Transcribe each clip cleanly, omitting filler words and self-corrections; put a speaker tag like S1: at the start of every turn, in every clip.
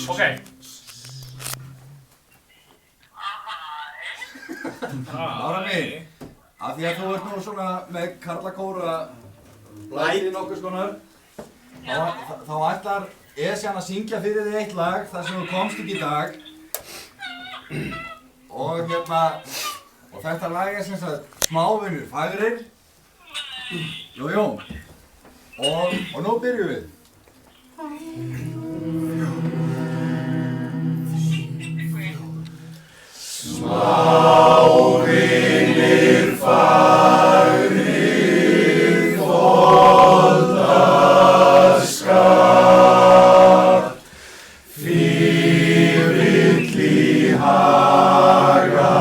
S1: Ok.
S2: Lára mín, af því að þú ert nú svona með karlakóra blæti nokkuð skonar, þá ætlar Esjan að syngja fyrir þig eitt lag þar sem þú komst ekki í dag. Og þetta lag er sem sagt Smávinur fagrir. Jú. Og nú byrjum við. Smávinir fagrir foldaskap, fífill í haga,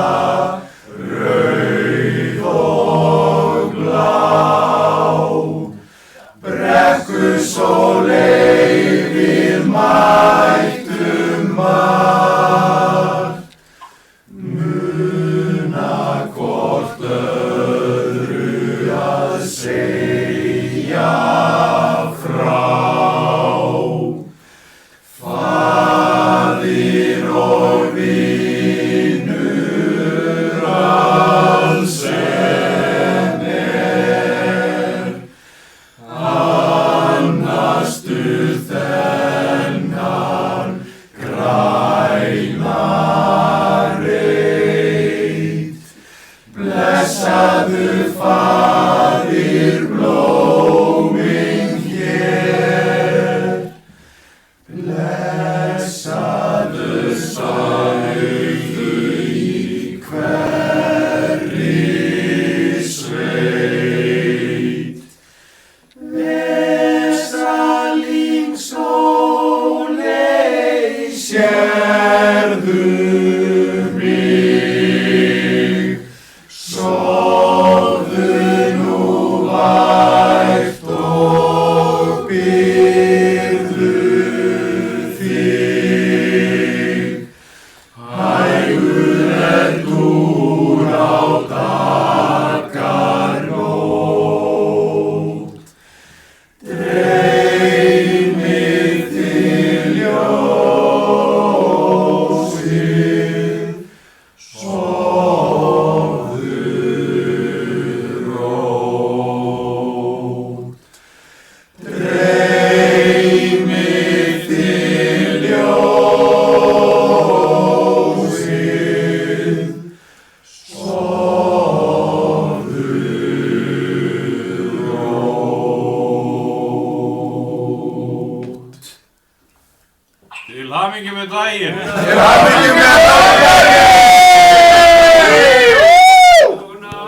S2: rauð og blá, brekkusóley við mættum margt, muna hvort öðru að segja frá. Faðir og vinur alls sem annastu þennan græna reit. Blessaðu faðir blómin hér, blessaðu sagðu í hverri sveit. Vesalingssóley, sérðu mig, sofðu nú vært og byrðu þig. Hægur er dúr á dagarnótt, dreymir til ljósið, sofðu rótt. Dreymir til ljósið, sofðu rótt.
S1: Til hamingju með daginn.
S2: Til hamingju með daginn!